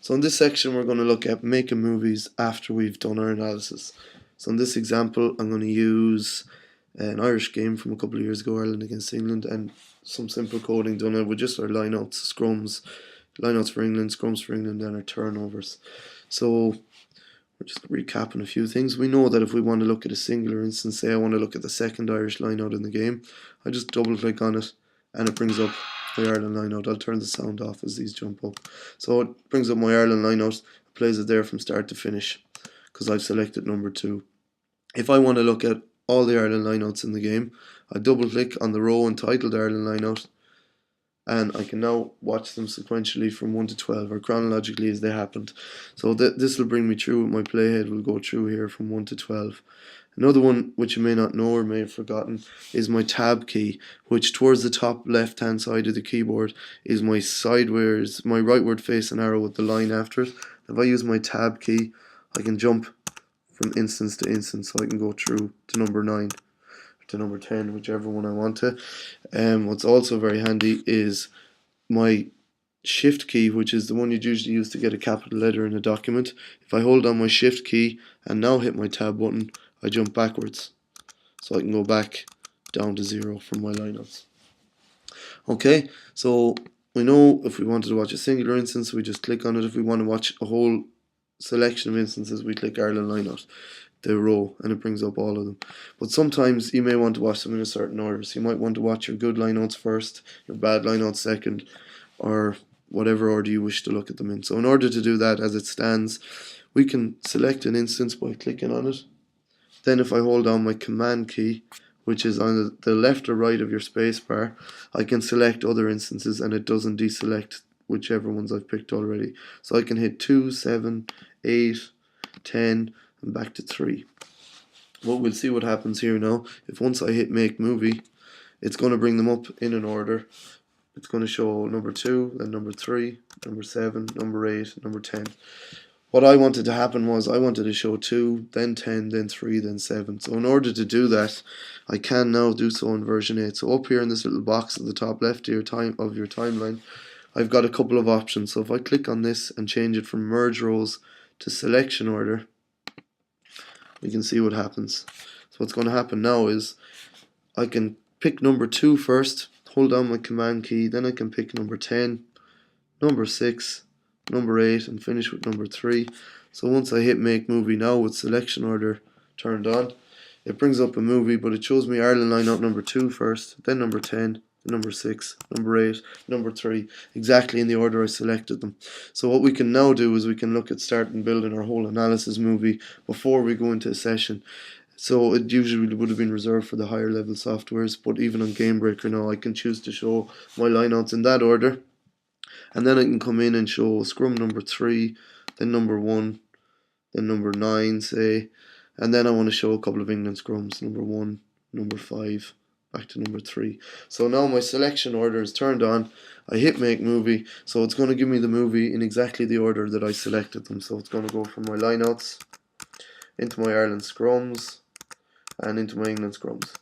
So in this section we're going to look at making movies after we've done our analysis. So in this example I'm going to use an Irish game from a couple of years ago, Ireland against England, and some simple coding done with just our lineouts, scrums, lineouts for England, scrums for England, and our turnovers. So we're just recapping a few things. We know that if we want to look at a singular instance, say I want to look at the second Irish lineout in the game, I just double click on it and it brings up my Ireland lineout. I'll turn the sound off as these jump up. So it brings up my Ireland lineout, plays it there from start to finish because I've selected number 2. If I want to look at all the Ireland lineouts in the game, I double click on the row entitled Ireland lineout, and I can now watch them sequentially from 1 to 12, or chronologically as they happened. So this will bring me through, my playhead will go through here from 1 to 12. Another one which you may not know or may have forgotten is my tab key, which towards the top left hand side of the keyboard is my sideways, my rightward facing arrow with the line after it. If I use my tab key, I can jump from instance to instance, so I can go through to number 9 to number 10, whichever one I want to. What's also very handy is my shift key, which is the one you'd usually use to get a capital letter in a document. If I hold on my shift key and now hit my tab button, I jump backwards, so I can go back down to 0 from my lineouts. Okay, so we know if we wanted to watch a singular instance, we just click on it. If we want to watch a whole selection of instances, we click Ireland lineout, the row, and it brings up all of them. But sometimes you may want to watch them in a certain order. So you might want to watch your good lineouts first, your bad lineouts second, or whatever order you wish to look at them in. So in order to do that as it stands, we can select an instance by clicking on it. Then if I hold down my command key, which is on the left or right of your spacebar, I can select other instances and it doesn't deselect whichever ones I've picked already. So I can hit 2, 7, 8, 10, and back to 3. Well, we'll see what happens here now. If once I hit make movie, it's going to bring them up in an order. It's going to show number 2, then number 3, number 7, number 8, number 10. What I wanted to happen was I wanted to show 2, then 10, then 3, then 7. So in order to do that, I can now do so in version 8. So up here in this little box at the top left of your timeline, I've got a couple of options. So if I click on this and change it from merge rows to selection order, we can see what happens. So what's going to happen now is I can pick number 2 first, hold down my command key, then I can pick number 10, number 6, number 8, and finish with number 3. So once I hit make movie now with selection order turned on, it brings up a movie, but it shows me Ireland lineout number 2 first, then number 10, number 6, number 8, number 3, exactly in the order I selected them. So what we can now do is we can look at starting building our whole analysis movie before we go into a session. So it usually would have been reserved for the higher level softwares, but even on Game Breaker now I can choose to show my lineouts in that order. And then I can come in and show scrum number 3, then number 1, then number 9, say, and then I want to show a couple of England scrums, number 1, number 5, back to number 3. So now my selection order is turned on. I hit make movie, so it's going to give me the movie in exactly the order that I selected them. So it's going to go from my lineouts into my Ireland scrums and into my England scrums.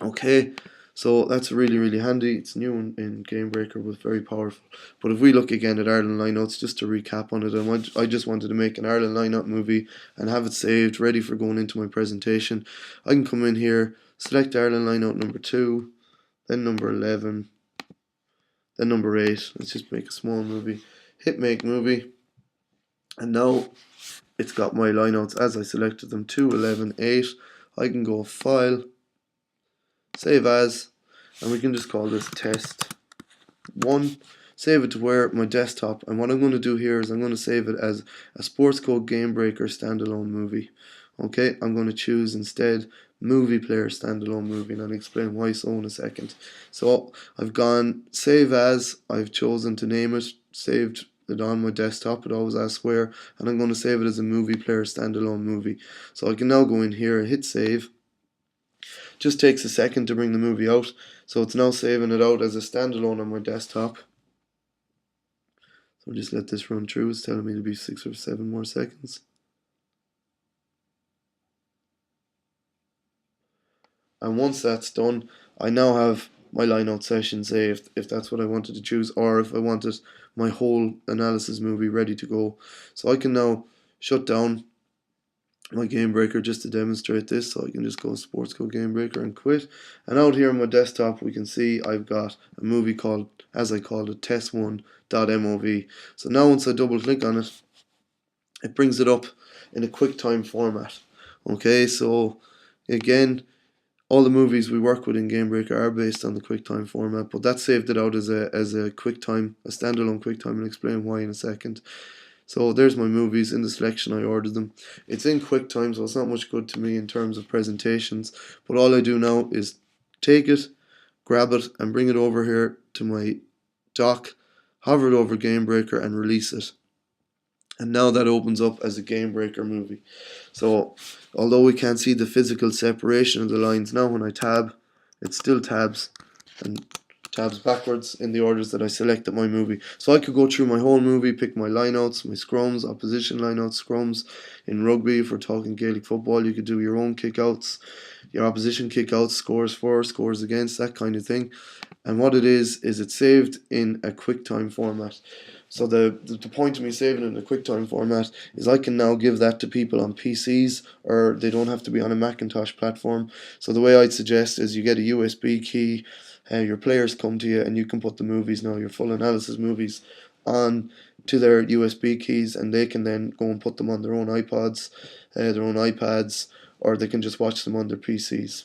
Okay, so that's really handy. It's new in Game Breaker, but very powerful. But if we look again at Ireland lineouts, just to recap on it, I just wanted to make an Ireland lineout movie and have it saved, ready for going into my presentation. I can come in here, select Ireland lineout number 2, then number 11, then number 8. Let's just make a small movie. Hit make movie, and now it's got my lineouts as I selected them: 2, 11, 8. I can go File, Save As, and we can just call this Test 1. Save it to where? My desktop. And what I'm going to do here is I'm going to save it as a Sports Code Game Breaker standalone movie. Okay, I'm going to choose instead Movie Player Standalone Movie, and I'll explain why so in a second. So I've gone Save As, I've chosen to name it, saved it on my desktop, it always asks where, and I'm going to save it as a Movie Player Standalone Movie. So I can now go in here, hit save. Just takes a second to bring the movie out, so it's now saving it out as a standalone on my desktop. So just let this run through. It's telling me to be 6 or 7 more seconds. And once that's done, I now have my line out session, say if that's what I wanted to choose, or if I wanted my whole analysis movie ready to go. So I can now shut down my game breaker just to demonstrate this. So I can just go sports code game breaker and quit. And out here on my desktop we can see I've got a movie called, as I called it, test1.mov. So now once I double click on it, it brings it up in a QuickTime format. Okay, so again, all the movies we work with in GameBreaker are based on the QuickTime format, but that saved it out as a QuickTime, a standalone QuickTime. I'll explain why in a second. So there's my movies in the selection. I ordered them. It's in QuickTime, so it's not much good to me in terms of presentations. But all I do now is take it, grab it, and bring it over here to my dock, hover it over GameBreaker, and release it. And now that opens up as a Game Breaker movie. So although we can't see the physical separation of the lines now, when I tab, it still tabs and tabs backwards in the orders that I selected my movie. So I could go through my whole movie, pick my lineouts, my scrums, opposition lineouts, scrums. In rugby, if we're talking Gaelic football, you could do your own kickouts, your opposition kickouts, scores for, scores against, that kind of thing. And what it is it's saved in a QuickTime format. So the point of me saving it in a QuickTime format is I can now give that to people on PCs, or they don't have to be on a Macintosh platform. So the way I'd suggest is you get a USB key, your players come to you, and you can put the movies now, your full analysis movies, on to their USB keys, and they can then go and put them on their own iPods, their own iPads, or they can just watch them on their PCs.